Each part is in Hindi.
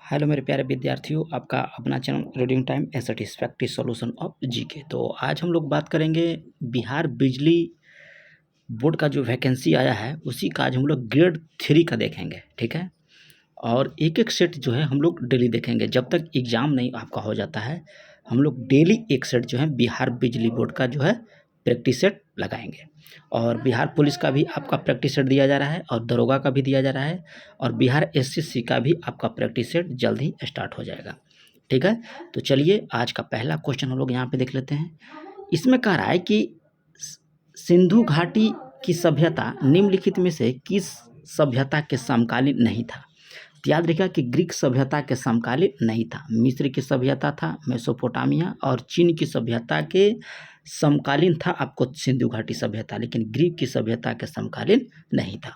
हेलो मेरे प्यारे विद्यार्थियों, आपका अपना channel reading time A satisfactory solution of GK. तो आज हम लोग बात करेंगे बिहार बिजली बोर्ड का जो वैकेंसी आया है उसी का आज हम लोग ग्रेड 3 का देखेंगे, ठीक है। और एक एक सेट जो है हम लोग डेली देखेंगे जब तक एग्ज़ाम नहीं आपका हो जाता है। हम लोग डेली एक सेट जो है बिहार बिजली बोर्ड का जो है प्रैक्टिस सेट लगाएंगे। और बिहार पुलिस का भी आपका प्रैक्टिस सेट दिया जा रहा है और दरोगा का भी दिया जा रहा है और बिहार एसएससी का भी आपका प्रैक्टिस सेट जल्द ही स्टार्ट हो जाएगा, ठीक है। तो चलिए आज का पहला क्वेश्चन हम लोग यहाँ पे देख लेते हैं। इसमें कह रहा है कि सिंधु घाटी की सभ्यता निम्नलिखित में से किस सभ्यता के समकालीन नहीं था। तो याद रखिएगा कि ग्रीक सभ्यता के समकालीन नहीं था, मिस्र की सभ्यता था, मेसोपोटामिया और चीन की सभ्यता के समकालीन था आपको सिंधु घाटी सभ्यता, लेकिन ग्रीक की सभ्यता के समकालीन नहीं था।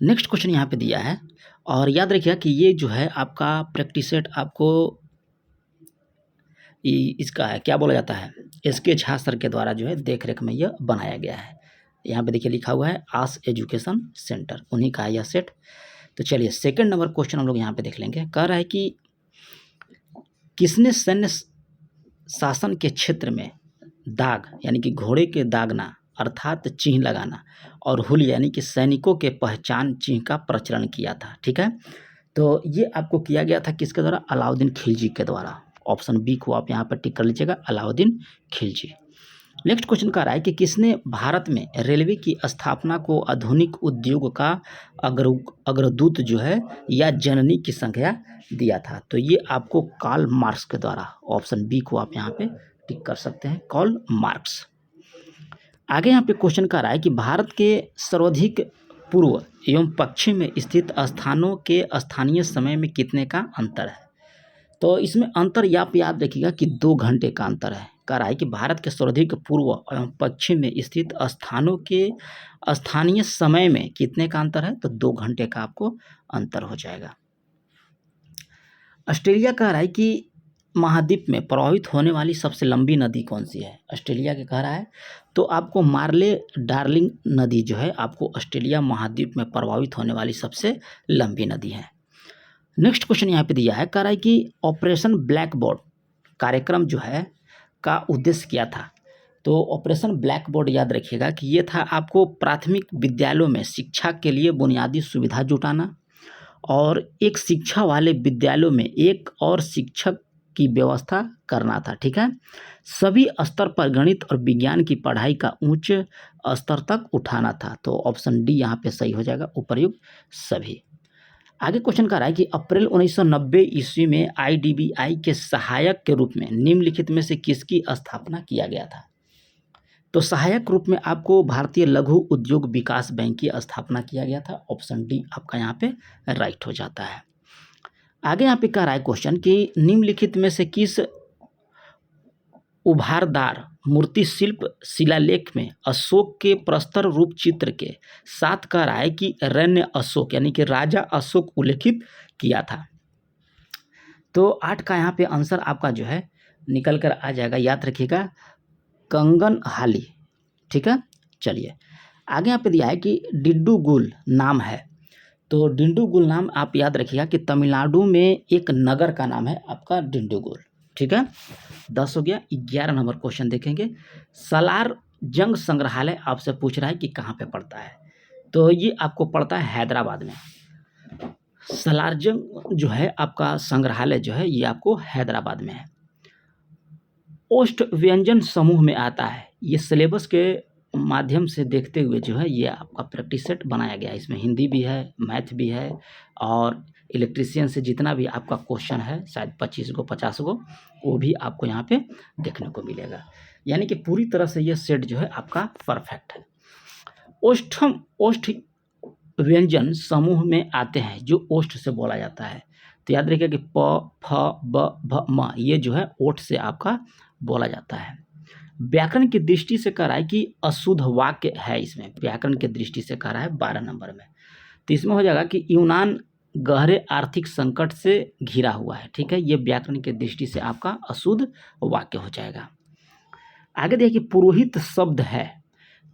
नेक्स्ट क्वेश्चन यहाँ पे दिया है और याद रखिएगा कि ये जो है आपका प्रैक्टिस सेट आपको इसका है क्या बोला जाता है, एसके झा सर के द्वारा जो है देख रेख में यह बनाया गया है। यहाँ पे देखिए लिखा हुआ है आस एजुकेशन सेंटर, उन्हीं का है यह सेट। तो चलिए सेकंड नंबर क्वेश्चन हम लोग यहाँ पे देख लेंगे। कह रहा है कि किसने सैन्य शासन के क्षेत्र में दाग यानी कि घोड़े के दागना अर्थात चिन्ह लगाना और हुल यानी कि सैनिकों के पहचान चिन्ह का प्रचलन किया था, ठीक है। तो ये आपको किया गया था किसके द्वारा, अलाउद्दीन खिलजी के द्वारा। ऑप्शन बी को आप यहाँ पर टिक कर लीजिएगा, अलाउद्दीन खिलजी। नेक्स्ट क्वेश्चन कह रहा है कि किसने भारत में रेलवे की स्थापना को आधुनिक उद्योग का अग्रदूत जो है या जननी की संज्ञा दिया था। तो ये आपको कार्ल मार्क्स के द्वारा, ऑप्शन बी को आप यहाँ पे टिक कर सकते हैं, कार्ल मार्क्स। आगे यहाँ पे क्वेश्चन कर रहा है कि भारत के सर्वाधिक पूर्व एवं पश्चिम में स्थित स्थानों के स्थानीय समय में कितने का अंतर है। तो इसमें अंतर आप याद रखिएगा कि 2 घंटे का अंतर है। कह रहा है कि भारत के सर्वाधिक पूर्व एवं पश्चिम में स्थित स्थानों के स्थानीय समय में कितने का अंतर है, तो 2 घंटे का आपको अंतर हो जाएगा। ऑस्ट्रेलिया कह रहा है कि महाद्वीप में प्रवाहित होने वाली सबसे लंबी नदी कौन सी है, ऑस्ट्रेलिया के कह रहा है। तो आपको मार्ले डार्लिंग नदी जो है आपको ऑस्ट्रेलिया महाद्वीप में प्रवाहित होने वाली सबसे लंबी नदी है। नेक्स्ट क्वेश्चन यहाँ पे दिया है, कह रहा है कि ऑपरेशन ब्लैक बोर्ड कार्यक्रम जो है का उद्देश्य क्या था। तो ऑपरेशन ब्लैक बोर्ड याद रखिएगा कि ये था आपको प्राथमिक विद्यालयों में शिक्षा के लिए बुनियादी सुविधा जुटाना और एक शिक्षा वाले विद्यालयों में एक और शिक्षक की व्यवस्था करना था, ठीक है। सभी स्तर पर गणित और विज्ञान की पढ़ाई का उच्च स्तर तक उठाना था। तो ऑप्शन डी यहाँ पे सही हो जाएगा, उपर्युक्त सभी। आगे क्वेश्चन कर रहा है कि अप्रैल 1990 ईस्वी में आईडीबीआई के सहायक के रूप में निम्नलिखित में से किसकी स्थापना किया गया था। तो सहायक रूप में आपको भारतीय लघु उद्योग विकास बैंक की स्थापना किया गया था। ऑप्शन डी आपका यहाँ पे राइट हो जाता है। आगे यहाँ पे कह रहा है क्वेश्चन कि निम्नलिखित में से किस उभारदार मूर्ति शिल्प शिलालेख में अशोक के प्रस्तर रूप चित्र के साथ कह रहा है कि रण्य अशोक यानी कि राजा अशोक उल्लेखित किया था। तो 8 का यहाँ पे आंसर आपका जो है निकल कर आ जाएगा, याद रखिएगा, कंगन हाली, ठीक है। चलिए आगे यहाँ पे दिया है कि डिंडुगुल नाम है। तो डिंडुगुल नाम आप याद रखिएगा कि तमिलनाडु में एक नगर का नाम है आपका डिंडुगुल, ठीक है। 10 हो गया। 11 नंबर क्वेश्चन देखेंगे। सालार जंग संग्रहालय आपसे पूछ रहा है कि कहाँ पे पड़ता है। तो ये आपको पड़ता है हैदराबाद में। सालार जंग जो है आपका संग्रहालय जो है ये आपको हैदराबाद में है। ओष्ठ व्यंजन समूह में आता है। ये सिलेबस के माध्यम से देखते हुए जो है ये आपका प्रैक्टिस सेट बनाया गया है। इसमें हिंदी भी है, मैथ भी है और इलेक्ट्रीशियन से जितना भी आपका क्वेश्चन है शायद 25 गो 50 गो वो भी आपको यहाँ पे देखने को मिलेगा। यानी कि पूरी तरह से ये सेट जो है आपका परफेक्ट है। ओष्ठ व्यंजन समूह में आते हैं जो ओष्ठ से बोला जाता है। तो याद रखिए कि प, फ, ब, भ, म ये जो है ओठ से आपका बोला जाता है। व्याकरण की दृष्टि से कह रहा है कि अशुद्ध वाक्य है। इसमें व्याकरण की दृष्टि से कह रहा है 12 नंबर में। तो इसमें हो जाएगा कि यूनान गहरे आर्थिक संकट से घिरा हुआ है, ठीक है। ये व्याकरण की दृष्टि से आपका अशुद्ध वाक्य हो जाएगा। आगे देखिए पुरोहित शब्द है।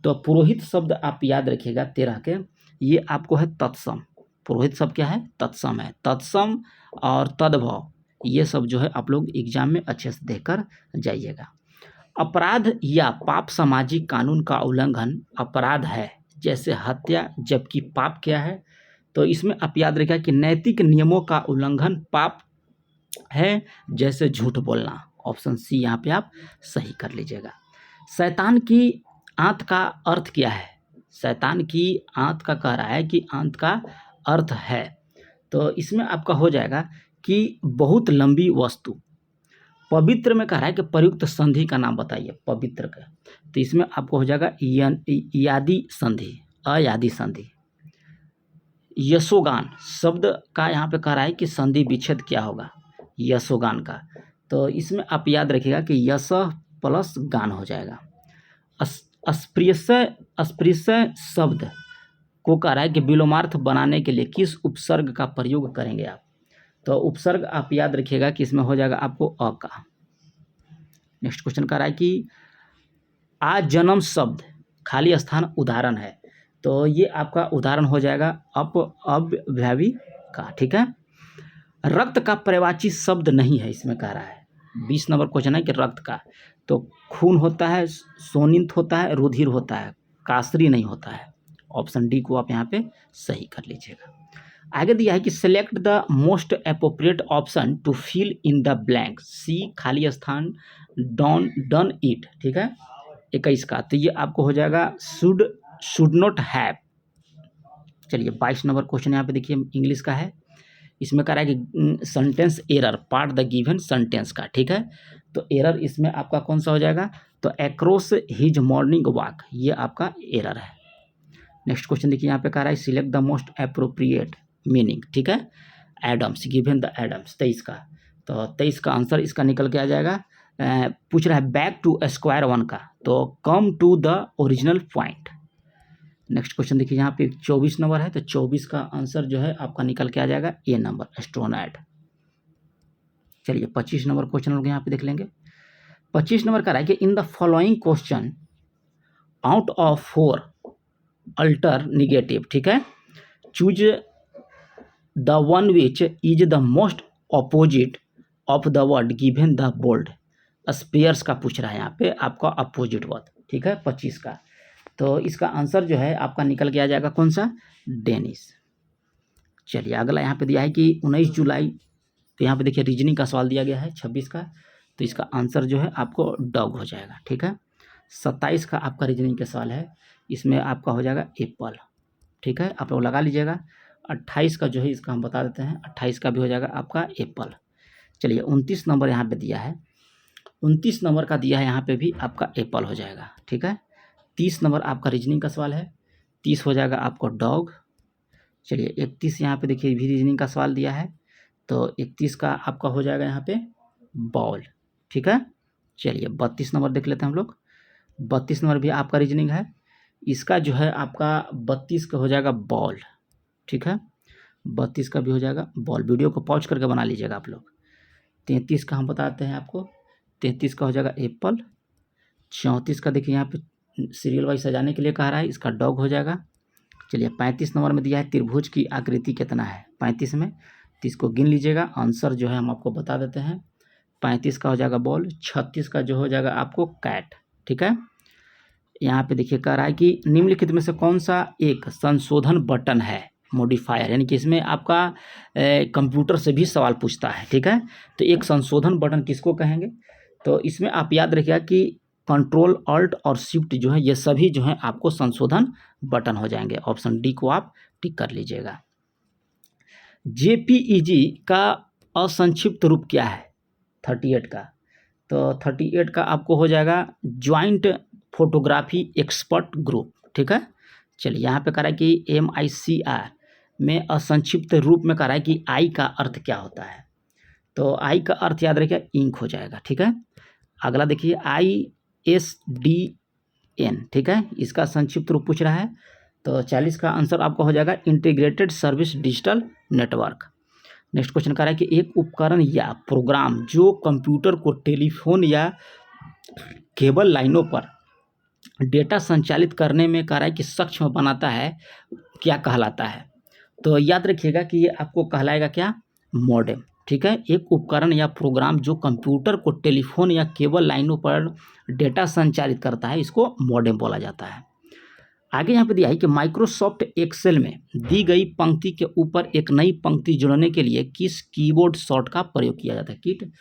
तो पुरोहित शब्द आप याद रखिएगा 13 के, ये आपको है तत्सम, पुरोहित शब्द क्या है? तत्सम है। तत्सम और तद्भव ये सब जो है आप लोग एग्जाम में अच्छे से देखकर जाइएगा। अपराध या पाप सामाजिक कानून का उल्लंघन अपराध है, जैसे हत्या, जबकि पाप क्या है? तो इसमें आप याद रखिएगा कि नैतिक नियमों का उल्लंघन पाप है, जैसे झूठ बोलना। ऑप्शन सी यहाँ पे आप सही कर लीजिएगा। शैतान की आंत का अर्थ क्या है? शैतान की आंत का कह रहा है कि आंत का अर्थ है, तो इसमें आपका हो जाएगा कि बहुत लंबी वस्तु। पवित्र में कह रहा है कि प्रयुक्त संधि का नाम बताइए पवित्र का, तो इसमें आपको हो जाएगा यादी संधि, अयादी संधि। यशोगान शब्द का यहाँ पे कह रहा है कि संधि विच्छेद क्या होगा? यशोगान का, तो इसमें आप याद रखिएगा कि यश प्लस गान हो जाएगा। अस्पृश्य शब्द को कह रहा है कि विलोमार्थ बनाने के लिए किस उपसर्ग का प्रयोग करेंगे आप? तो उपसर्ग आप याद रखिएगा कि इसमें हो जाएगा आपको अ का। नेक्स्ट क्वेश्चन कह रहा है कि आजन्म शब्द खाली स्थान उदाहरण है, तो ये आपका उदाहरण हो जाएगा अव्ययी का। ठीक है। रक्त का पर्यायवाची शब्द नहीं है, इसमें कह रहा है 20 नंबर क्वेश्चन है कि रक्त का, तो खून होता है, सोनित होता है, रुधिर होता है, कासरी नहीं होता है। ऑप्शन डी को आप यहाँ पे सही कर लीजिएगा। आगे दिया है कि select the most appropriate option to fill in the blank. सी खाली स्थान, डन इट। ठीक है। 21 का, तो ये आपको हो जाएगा शुड नॉट हैव। चलिए 22 नंबर क्वेश्चन यहाँ पे देखिए इंग्लिश का है, इसमें कह रहा है कि sentence error part the given sentence का। ठीक है, तो एरर इसमें आपका कौन सा हो जाएगा? तो अक्रॉस हिज मॉर्निंग वॉक, ये आपका एरर है। नेक्स्ट क्वेश्चन देखिए यहाँ पे कह रहा है select the most appropriate meaning. ठीक है, एडम्स, गिवन द एडम्स 23 का, तो 23 का आंसर इसका निकल के आ जाएगा। पूछ रहा है बैक टू स्क्वायर वन का, तो come to the original point. Next question देखिए यहाँ पे 24 नंबर है, तो 24 का आंसर जो है आपका निकल के आ जाएगा ए नंबर, एस्ट्रोनॉट। चलिए 25 नंबर क्वेश्चन लोग यहाँ पे देख लेंगे। 25 नंबर का रहा है कि in the following question out of 4 alternative. ठीक है, choose the one which is the most opposite of the word given the bold. स्पेयर्स का पूछ रहा है यहाँ पे आपका अपोजिट वर्ड। ठीक है 25 का, तो इसका आंसर जो है आपका निकल के आ जाएगा कौन सा? डेनिस। चलिए अगला यहाँ पे दिया है कि 19 जुलाई, तो यहाँ पे देखिए रीजनिंग का सवाल दिया गया है 26 का, तो इसका आंसर जो है आपको डॉग हो जाएगा। ठीक है, 27 का आपका रीजनिंग का सवाल है, इसमें आपका हो जाएगा एप्पल। ठीक है, आप लोग लगा लीजिएगा। 28 का जो है इसका हम बता देते हैं, 28 का भी हो जाएगा आपका एप्पल। चलिए 29 नंबर यहाँ पे दिया है, 29 नंबर का दिया है यहाँ पे भी आपका एप्पल हो जाएगा। ठीक है, 30 नंबर आपका रीजनिंग का सवाल है, 30 हो जाएगा आपको डॉग। चलिए 31 यहाँ पे देखिए भी रीजनिंग का सवाल दिया है, तो 31 का आपका हो जाएगा यहाँ पे बॉल। ठीक है, चलिए 32 नंबर देख लेते हैं हम लोग। 32 नंबर भी आपका रीजनिंग है, इसका जो है आपका 32 का हो जाएगा बॉल। ठीक है, 32 का भी हो जाएगा बॉल। वीडियो को पॉज करके बना लीजिएगा आप लोग। 33 का हम बताते हैं आपको, 33 का हो जाएगा एप्पल। 34 का देखिए यहाँ पे सीरियल वाइज सजाने के लिए कह रहा है, इसका डॉग हो जाएगा। चलिए 35 नंबर में दिया है त्रिभुज की आकृति कितना है 35 में, तो इसको गिन लीजिएगा। आंसर जो है हम आपको बता देते हैं, 35 का हो जाएगा बॉल, 36 का जो हो जाएगा आपको कैट। ठीक है, यहाँ पे देखिए कह रहा है कि निम्नलिखित में से कौन सा एक संशोधन बटन है, मॉडिफायर, यानी कि इसमें आपका कंप्यूटर से भी सवाल पूछता है। ठीक है, तो एक संशोधन बटन किसको कहेंगे? तो इसमें आप याद रखिएगा कि कंट्रोल अल्ट और शिफ्ट जो है ये सभी जो है आपको संशोधन बटन हो जाएंगे। ऑप्शन डी को आप टिक कर लीजिएगा। जेपीईजी का असंक्षिप्त रूप क्या है 38 का? तो 38 का आपको हो जाएगा ज्वाइंट फोटोग्राफी एक्सपर्ट ग्रुप। ठीक है, चलिए यहाँ पे कह रहा है कि MICR में असंक्षिप्त रूप में कह रहा है कि आई का अर्थ क्या होता है? तो आई का अर्थ याद रखिए इंक हो जाएगा। ठीक है, अगला देखिए ISDN। ठीक है, इसका संक्षिप्त रूप पूछ रहा है, तो 40 का आंसर आपका हो जाएगा integrated service digital network. Next question कह रहा है कि एक उपकरण या प्रोग्राम जो कंप्यूटर को टेलीफोन या केबल लाइनों पर डेटा संचालित करने में कह रहा है कि सक्षम बनाता है, क्या कहलाता है? तो याद रखिएगा कि ये आपको कहलाएगा क्या, मॉडेम। ठीक है, एक उपकरण या प्रोग्राम जो कंप्यूटर को टेलीफोन या केबल लाइनों पर डेटा संचारित करता है, इसको मॉडेम बोला जाता है। आगे यहाँ पे दिया है कि माइक्रोसॉफ्ट एक्सेल में दी गई पंक्ति के ऊपर एक नई पंक्ति जोड़ने के लिए किस कीबोर्ड शॉर्ट का प्रयोग किया जाता है, किट।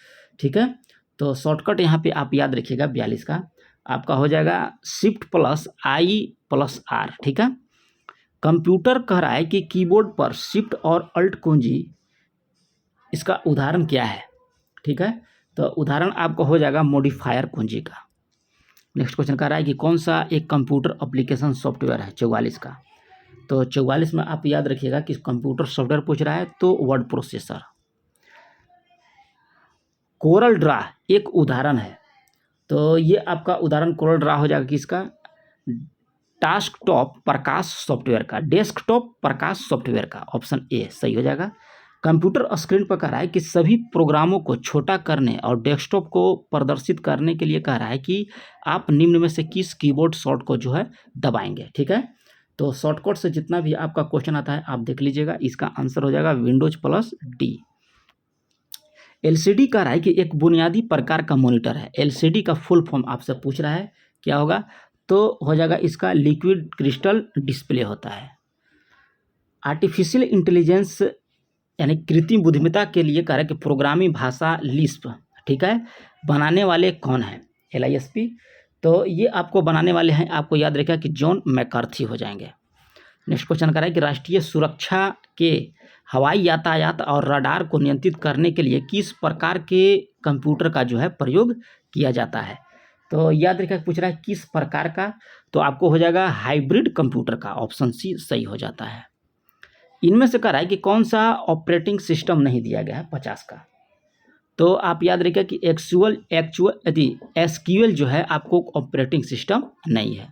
ठीक है, तो शॉर्टकट यहाँ पे आप याद रखिएगा 42 का आपका हो जाएगा Shift+I+R। ठीक है, कंप्यूटर कह रहा है कि कीबोर्ड पर शिफ्ट और अल्ट कुंजी, इसका उदाहरण क्या है। ठीक है, तो उदाहरण आपका हो जाएगा मॉडिफायर कुंजी का। नेक्स्ट क्वेश्चन कह रहा है कि कौन सा एक कंप्यूटर एप्लीकेशन सॉफ्टवेयर है, 44 का। तो 44 में आप याद रखिएगा कि कंप्यूटर सॉफ्टवेयर पूछ रहा है तो वर्ड प्रोसेसर। कोरल ड्रा एक उदाहरण है, तो ये आपका उदाहरण कोरल ड्रा हो जाएगा किसका, डेस्कटॉप प्रकाश सॉफ्टवेयर का, डेस्कटॉप प्रकाश सॉफ्टवेयर का, ऑप्शन ए सही हो जाएगा। कंप्यूटर स्क्रीन पर कह रहा है कि सभी प्रोग्रामों को छोटा करने और डेस्कटॉप को प्रदर्शित करने के लिए कह रहा है कि आप निम्न में से किस कीबोर्ड शॉर्ट को जो है दबाएंगे। ठीक है, तो शॉर्टकट से जितना भी आपका क्वेश्चन आता है आप देख लीजिएगा, इसका आंसर हो जाएगा Windows+D। एलसीडी कह रहा है कि एक बुनियादी प्रकार का मॉनिटर है। एलसीडी का फुल फॉर्म आपसे पूछ रहा है, क्या होगा, तो हो जाएगा इसका लिक्विड क्रिस्टल डिस्प्ले होता है। आर्टिफिशियल इंटेलिजेंस यानी कृत्रिम बुद्धिमत्ता के लिए कह रहा है कि प्रोग्रामिंग भाषा लिस्प, ठीक है, बनाने वाले कौन है, LISP। तो ये आपको बनाने वाले हैं, आपको याद रखेगा कि जॉन मैकार्थी हो जाएंगे। नेक्स्ट क्वेश्चन कह रहा है कि राष्ट्रीय सुरक्षा के हवाई यातायात और रडार को नियंत्रित करने के लिए किस प्रकार के कंप्यूटर का जो है प्रयोग किया जाता है। तो याद रखिए पूछ रहा है किस प्रकार का, तो आपको हो जाएगा हाइब्रिड कंप्यूटर का, ऑप्शन सी सही हो जाता है। इनमें से कह रहा है कि कौन सा ऑपरेटिंग सिस्टम नहीं दिया गया है 50 का, तो आप याद रखिए कि SQL जो है आपको ऑपरेटिंग सिस्टम नहीं है।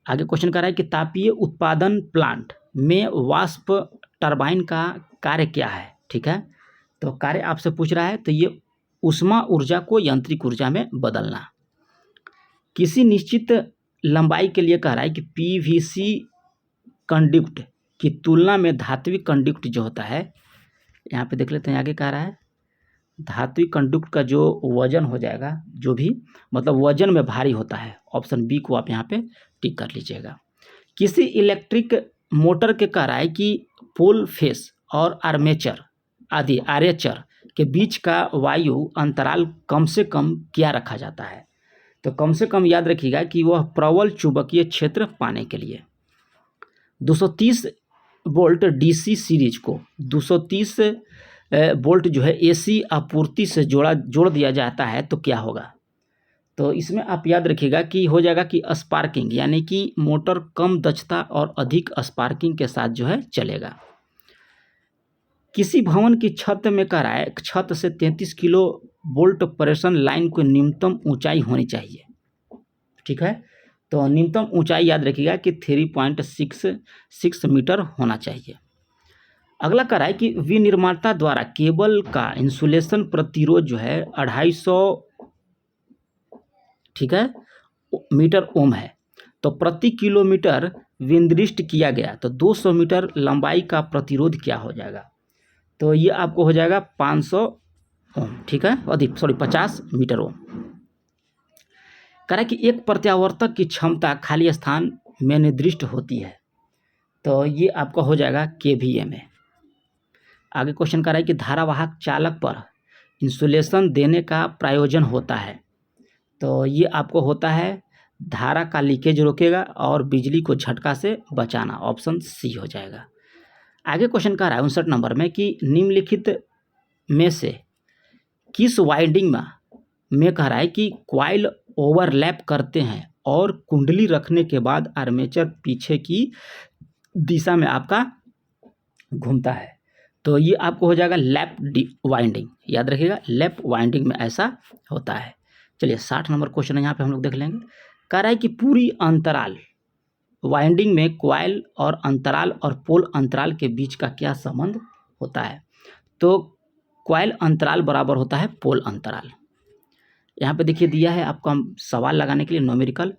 आगे क्वेश्चन कर रहा है कि तापीय उत्पादन प्लांट में वाष्प टरबाइन का कार्य क्या है। ठीक है, तो कार्य आपसे पूछ रहा है, तो ये ऊष्मा ऊर्जा को यांत्रिक ऊर्जा में बदलना। किसी निश्चित लंबाई के लिए कह रहा है कि PVC कंडक्ट की तुलना में धात्विक कंडक्ट जो होता है, यहाँ पे देख लेते हैं, आगे कह रहा है धात्विक कंडक्ट का जो वजन हो जाएगा, जो भी मतलब वजन में भारी होता है, ऑप्शन बी को आप यहाँ पे टिक कर लीजिएगा। किसी इलेक्ट्रिक मोटर के कह रहा है कि पोल फेस और आर्मेचर के बीच का वायु अंतराल कम से कम क्या रखा जाता है, तो कम से कम याद रखिएगा कि वह प्रबल चुंबकीय क्षेत्र पाने के लिए 230 वोल्ट DC सीरीज को 230 वोल्ट जो है AC आपूर्ति से जोड़ दिया जाता है तो क्या होगा। तो इसमें आप याद रखिएगा कि हो जाएगा कि स्पार्किंग, यानी कि मोटर कम दक्षता और अधिक स्पार्किंग के साथ जो है चलेगा। किसी भवन की छत में कह रहा है छत से 33 किलो वोल्ट प्रेषण लाइन को न्यूनतम ऊंचाई होनी चाहिए। ठीक है, तो न्यूनतम ऊंचाई याद रखिएगा कि 3.66 मीटर होना चाहिए। अगला कह रहा है कि विनिर्माता द्वारा केबल का इंसुलेशन प्रतिरोध जो है 250 ठीक है मीटर ओम है, तो प्रति किलोमीटर विनिर्दिष्ट किया गया, तो 200 मीटर लंबाई का प्रतिरोध क्या हो जाएगा, तो ये आपको हो जाएगा 500 ओम। ठीक है, 50 मीटर ओम। कह रहा है कि एक प्रत्यावर्तक की क्षमता खाली स्थान में निर्दिष्ट होती है, तो ये आपका हो जाएगा KVA में। आगे क्वेश्चन कर रहा है कि धारावाहक चालक पर इंसुलेशन देने का प्रयोजन होता है, तो ये आपको होता है धारा का लीकेज रोकेगा और बिजली को झटका से बचाना, ऑप्शन सी हो जाएगा। आगे क्वेश्चन कह रहा है 59 नंबर में कि निम्नलिखित में से किस वाइंडिंग में कह रहा है कि कॉइल ओवरलैप करते हैं और कुंडली रखने के बाद आर्मेचर पीछे की दिशा में आपका घूमता है, तो ये आपको हो जाएगा लैप वाइंडिंग। याद रखिएगा लैप वाइंडिंग में ऐसा होता है। चलिए 60 नंबर क्वेश्चन है, यहाँ पे हम लोग देख लेंगे। कह रहा है कि पूरी अंतराल वाइंडिंग में कॉइल और अंतराल और पोल अंतराल के बीच का क्या संबंध होता है, तो कॉइल अंतराल बराबर होता है पोल अंतराल। यहाँ पे देखिए दिया है आपका सवाल लगाने के लिए न्यूमेरिकल,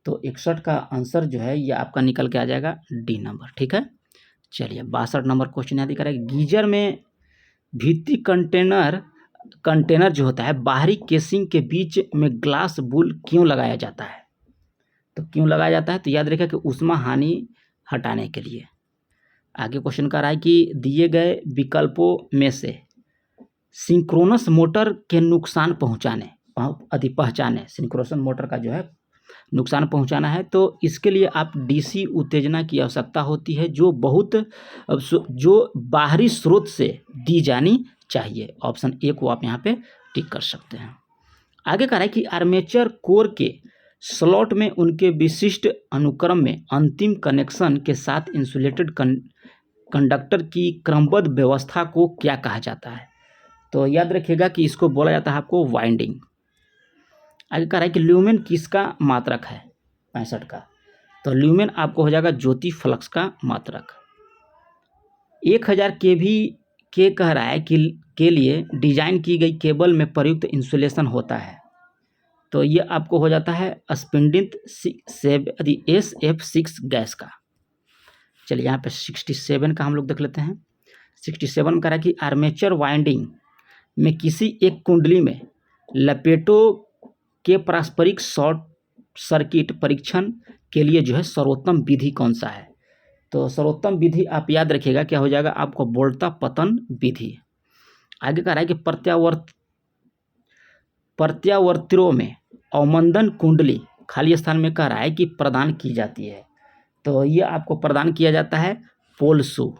तो 61 का आंसर जो है ये आपका निकल के आ जाएगा डी नंबर। ठीक है, चलिए 62 नंबर क्वेश्चन याद करें, गीजर में भित्ति कंटेनर जो होता है बाहरी केसिंग के बीच में ग्लास बुल क्यों लगाया जाता है? तो क्यों लगाया जाता है? तो याद रखिए कि ऊष्मा हानि हटाने के लिए। आगे क्वेश्चन कर रहा है कि दिए गए विकल्पों में से सिंक्रोनस मोटर के नुकसान पहचाने, सिंक्रोनस मोटर का जो है नुकसान पहुंचाना है, तो इसके लिए आप डीसी उत्तेजना की आवश्यकता होती है जो बाहरी स्रोत से दी जानी चाहिए। ऑप्शन ए को आप यहाँ पे टिक कर सकते हैं। आगे कह रहा है कि आर्मेचर कोर के स्लॉट में उनके विशिष्ट अनुक्रम में अंतिम कनेक्शन के साथ इंसुलेटेड कंडक्टर की क्रमबद्ध व्यवस्था को क्या कहा जाता है? तो याद रखिएगा कि इसको बोला जाता है आपको वाइंडिंग। आगे कह रहा है कि ल्यूमेन किसका मात्रक है? 65 का। तो ल्यूमेन आपको हो जाएगा ज्योति फ्लक्स का मात्रक। 1000 केवी के कह रहा है कि के लिए डिजाइन की गई केबल में प्रयुक्त इंसुलेशन होता है, तो ये आपको हो जाता है स्पिंडित SF6 गैस का। चलिए यहाँ पे 67 का हम लोग देख लेते हैं। 67 कह रहा है कि आर्मेचर वाइंडिंग में किसी एक कुंडली में लपेटों के पारस्परिक शॉर्ट सर्किट परीक्षण के लिए जो है सर्वोत्तम विधि कौन सा है? तो सर्वोत्तम विधि आप याद रखिएगा क्या हो जाएगा आपको, बोल्टा पतन विधि। आगे कह रहा है कि प्रत्यावर्तियों में अवमंदन कुंडली खाली स्थान में कह रहा है कि प्रदान की जाती है, तो ये आपको प्रदान किया जाता है पोल शू।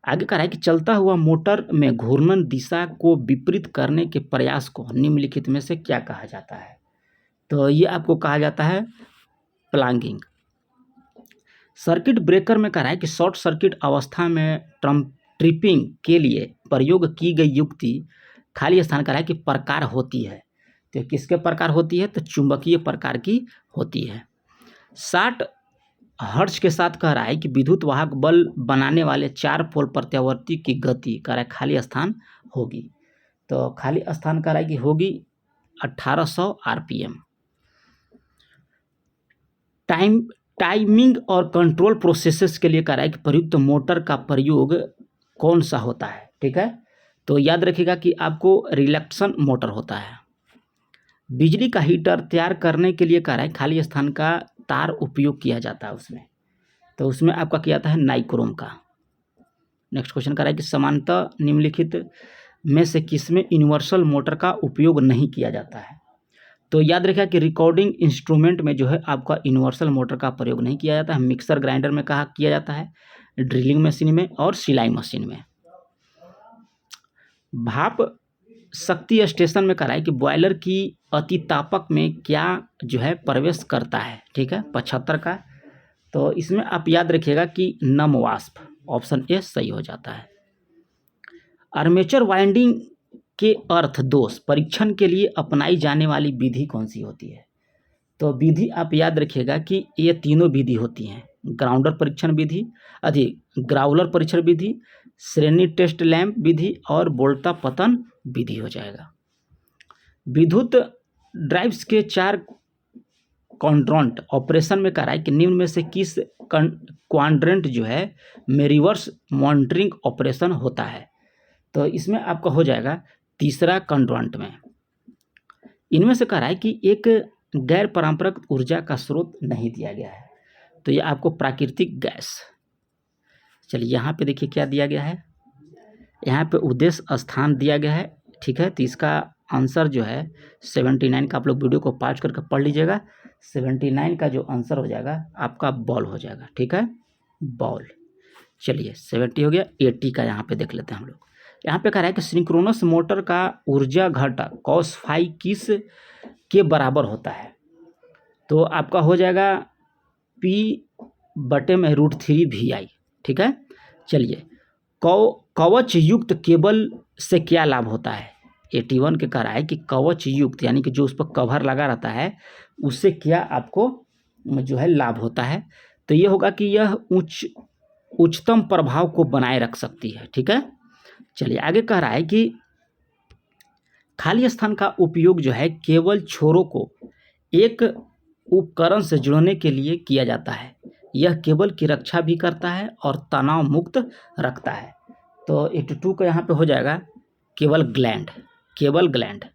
आगे कह रहा है कि चलता हुआ मोटर में घूर्णन दिशा को विपरीत करने के प्रयास को निम्नलिखित में से क्या कहा जाता है? तो ये आपको कहा जाता है प्लंगिंग। सर्किट ब्रेकर में कह रहा है कि शॉर्ट सर्किट अवस्था में ट्रिपिंग के लिए प्रयोग की गई युक्ति खाली स्थान कह रहा है कि प्रकार होती है, तो किसके प्रकार होती है? तो चुंबकीय प्रकार की होती है। 60 हर्ट्ज के साथ कह रहा है कि विद्युत वाहक बल बनाने वाले 4 पोल प्रत्यावर्ती की गति कह रहा है खाली स्थान होगी, तो खाली स्थान कह रहा है कि होगी 1800 RPM। टाइमिंग और कंट्रोल प्रोसेसेस के लिए कह रहा है कि प्रयुक्त मोटर का प्रयोग कौन सा होता है? ठीक है, तो याद रखिएगा कि आपको रिलक्शन मोटर होता है। बिजली का हीटर तैयार करने के लिए कह रहा है खाली स्थान का तार उपयोग किया जाता है उसमें, तो उसमें आपका किया जाता है नाइक्रोम का। नेक्स्ट क्वेश्चन कह रहा है कि समानतः निम्नलिखित में से किसमें यूनिवर्सल मोटर का उपयोग नहीं किया जाता है? तो याद रखिएगा कि रिकॉर्डिंग इंस्ट्रूमेंट में जो है आपका यूनिवर्सल मोटर का प्रयोग नहीं किया जाता है। मिक्सर ग्राइंडर में कहा किया जाता है, ड्रिलिंग मशीन में और सिलाई मशीन में। भाप शक्ति स्टेशन में कह रहा है कि बॉयलर की अतितापक में क्या जो है प्रवेश करता है? ठीक है, 75 का। तो इसमें आप याद रखिएगा कि नम वाष्प, ऑप्शन ए सही हो जाता है। आर्मेचर वाइंडिंग के अर्थ दोष परीक्षण के लिए अपनाई जाने वाली विधि कौन सी होती है? तो विधि आप याद रखिएगा कि ये तीनों विधि होती हैं, ग्राउंडर परीक्षण विधि, ग्राउलर परीक्षण विधि, श्रेणी टेस्ट लैंप विधि और बोल्टा पतन विधि हो जाएगा। विद्युत ड्राइव्स के 4 क्वाड्रेंट ऑपरेशन में कह रहा है कि निम्न में से किस क्वाड्रेंट जो है में रिवर्स मॉनिटरिंग ऑपरेशन होता है? तो इसमें आपका हो जाएगा तीसरा क्वाड्रेंट में। इनमें से कह रहा है कि एक गैर पारंपरिक ऊर्जा का स्रोत नहीं दिया गया है, तो ये आपको प्राकृतिक गैस। चलिए यहाँ पे देखिए क्या दिया गया है, यहाँ पे उद्देश्य स्थान दिया गया है। ठीक है, तो इसका आंसर जो है 79 का, आप लोग वीडियो को पॉज करके पढ़ लीजिएगा। 79 का जो आंसर हो जाएगा आपका बॉल हो जाएगा। ठीक है, बॉल। चलिए 70 हो गया। 80 का यहाँ पे देख लेते हैं हम लोग। यहाँ पे कह रहा है कि सिंक्रोनस मोटर का ऊर्जा घटक cos फाई किस के बराबर होता है? तो आपका हो जाएगा P/√3 VI। ठीक है, चलिए कवच युक्त केबल से क्या लाभ होता है? 81 के कह रहा है कि कवच युक्त यानी कि जो उस पर कवर लगा रहता है उससे क्या आपको जो है लाभ होता है? तो ये होगा कि यह उच्चतम प्रभाव को बनाए रख सकती है। ठीक है, चलिए आगे कह रहा है कि खाली स्थान का उपयोग जो है केवल छोरों को एक उपकरण से जोड़ने के लिए किया जाता है यह केबल की रक्षा भी करता है और तनाव मुक्त रखता है। तो 82 का यहाँ पे हो जाएगा केबल ग्लैंड। केबल ग्लैंड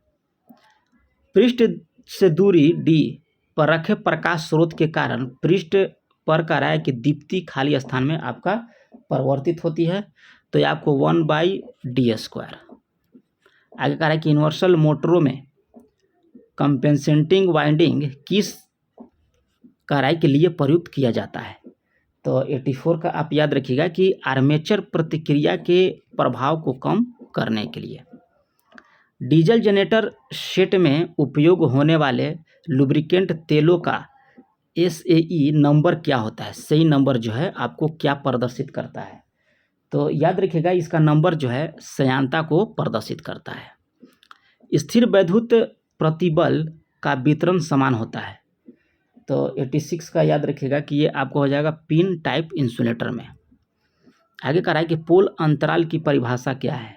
पृष्ठ से दूरी d पर रखे प्रकाश स्रोत के कारण पृष्ठ पर कह रहा है कि दीप्ति खाली स्थान में आपका परिवर्तित होती है, तो ये आपको 1/d²। आगे कह रहा है कि यूनिवर्सल मोटरों में कंपेंसेटिंग वाइंडिंग किस कार्य के लिए प्रयुक्त किया जाता है। तो 84 का आप याद रखिएगा कि आर्मेचर प्रतिक्रिया के प्रभाव को कम करने के लिए। डीजल जनरेटर सेट में उपयोग होने वाले लुब्रिकेंट तेलों का SAE नंबर क्या होता है। सही नंबर जो है आपको क्या प्रदर्शित करता है, तो याद रखिएगा इसका नंबर जो है श्यानता को प्रदर्शित करता है। स्थिर वैद्युत प्रतिबल का वितरण समान होता है। तो 86 का याद रखिएगा कि ये आपको हो जाएगा पिन टाइप इंसुलेटर में। आगे कह रहा है कि पोल अंतराल की परिभाषा क्या है।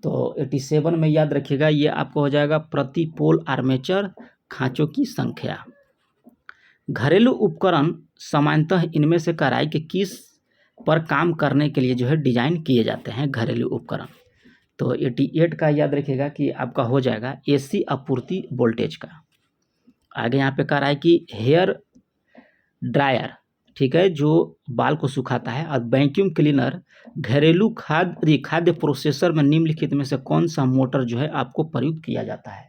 तो 87 में याद रखिएगा ये आपको हो जाएगा प्रति पोल आर्मेचर खांचों की संख्या। घरेलू उपकरण सामान्यतः इनमें से कह रहा है कि किस पर काम करने के लिए जो है डिजाइन किए जाते हैं घरेलू उपकरण। तो 88 का याद रखिएगा कि आपका हो जाएगा AC आपूर्ति वोल्टेज का। आगे यहाँ पे कह रहा है कि हेयर ड्रायर, ठीक है, जो बाल को सुखाता है, और वैक्यूम क्लीनर घरेलू खाद्य प्रोसेसर में निम्नलिखित में से कौन सा मोटर जो है आपको प्रयुक्त किया जाता है।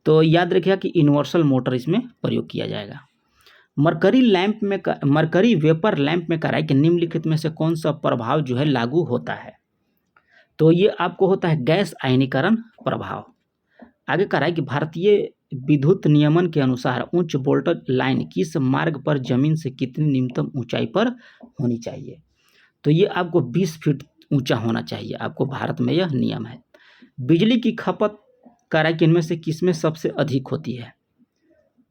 तो याद रखिएगा कि यूनिवर्सल मोटर इसमें प्रयोग किया जाएगा। मरकरी वेपर लैंप में कह रहा है कि निम्नलिखित में से कौन सा प्रभाव जो है लागू होता है। तो ये आपको होता है गैस आयनीकरण प्रभाव। आगे कह रहा है कि भारतीय विद्युत नियमन के अनुसार उच्च वोल्टेज लाइन किस मार्ग पर जमीन से कितनी न्यूनतम ऊंचाई पर होनी चाहिए। तो ये आपको 20 फीट ऊंचा होना चाहिए, आपको भारत में यह नियम है। बिजली की खपत कह रहा है कि इनमें से किसमें सबसे अधिक होती है।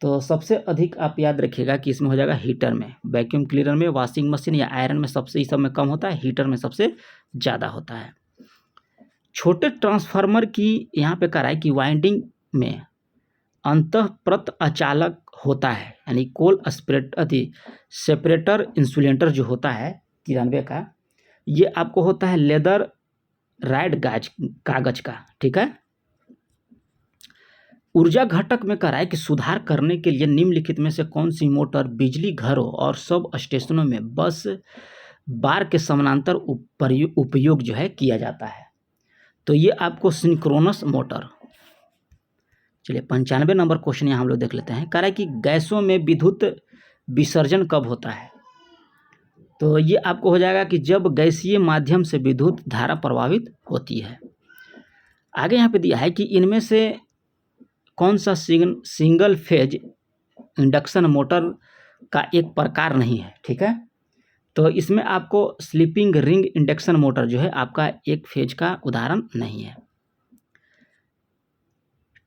तो सबसे अधिक आप याद रखिएगा कि इसमें हो जाएगा हीटर में, वैक्यूम क्लीनर में, वॉशिंग मशीन या आयरन में सबसे, इस सब में कम होता है, हीटर में सबसे ज़्यादा होता है। छोटे ट्रांसफार्मर की यहाँ पे कह रहा है कि वाइंडिंग में अंतःप्रत अचालक होता है, यानी कोल सेपरेटर इंसुलेटर जो होता है 93 का, ये आपको होता है लेदर राइड कागज का, ठीक है। ऊर्जा घटक में कह रहा है कि सुधार करने के लिए निम्नलिखित में से कौन सी मोटर बिजली घरों और सब स्टेशनों में बस बार के समानांतर उपयोग जो है किया जाता है। तो ये आपको सिंक्रोनस मोटर। चलिए 95 नंबर क्वेश्चन यहाँ हम लोग देख लेते हैं। कह रहा है कि गैसों में विद्युत विसर्जन कब होता है। तो ये आपको हो जाएगा कि जब गैसीय माध्यम से विद्युत धारा प्रभावित होती है। आगे यहाँ पे दिया है कि इनमें से कौन सा सिंगल फेज इंडक्शन मोटर का एक प्रकार नहीं है, ठीक है। तो इसमें आपको स्लीपिंग रिंग इंडक्शन मोटर जो है आपका एक फेज का उदाहरण नहीं है।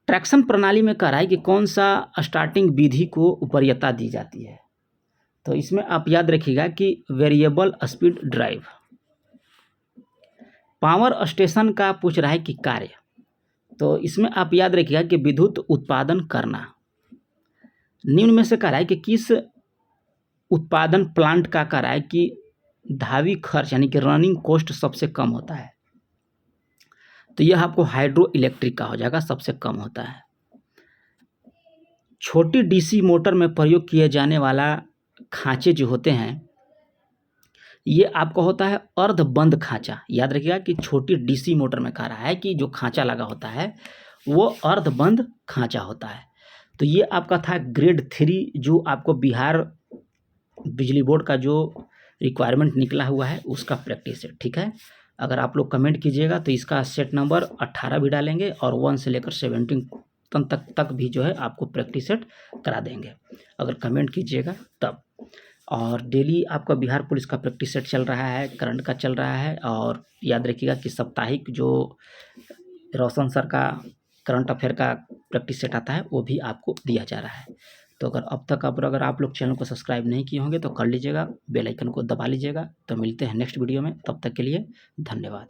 ट्रैक्शन प्रणाली में कह रहा है कि कौन सा स्टार्टिंग विधि को वरीयता दी जाती है। तो इसमें आप याद रखिएगा कि variable speed drive. Power station का पूछ रहा है कि कार्य, तो इसमें आप याद रखिएगा कि विद्युत उत्पादन करना। निम्न में से कह रहा है कि किस उत्पादन प्लांट का कह रहा है कि धावी खर्च यानी कि रनिंग कॉस्ट सबसे कम होता है। तो यह आपको हाइड्रो इलेक्ट्रिक का हो जाएगा, सबसे कम होता है। छोटी DC मोटर में प्रयोग किए जाने वाला खांचे जो होते हैं ये आपको होता है अर्धबंद खांचा। याद रखिएगा कि छोटी DC मोटर में कह रहा है कि जो खांचा लगा होता है वो अर्धबंद खांचा होता है। तो ये आपका था ग्रेड 3 जो आपको बिहार बिजली बोर्ड का जो रिक्वायरमेंट निकला हुआ है उसका प्रैक्टिस है, ठीक है। अगर आप लोग कमेंट कीजिएगा तो इसका सेट नंबर 18 भी डालेंगे और 1 से लेकर 17 तक भी जो है आपको प्रैक्टिस सेट करा देंगे, अगर कमेंट कीजिएगा तब। और डेली आपका बिहार पुलिस का प्रैक्टिस सेट चल रहा है, करंट का चल रहा है। और याद रखिएगा कि साप्ताहिक जो रोशन सर का करंट अफेयर का प्रैक्टिस सेट आता है वो भी आपको दिया जा रहा है। तो अगर आप लोग चैनल को सब्सक्राइब नहीं किए होंगे तो कर लीजिएगा, बेल आइकन को दबा लीजिएगा। तो मिलते हैं नेक्स्ट वीडियो में, तब तक के लिए धन्यवाद।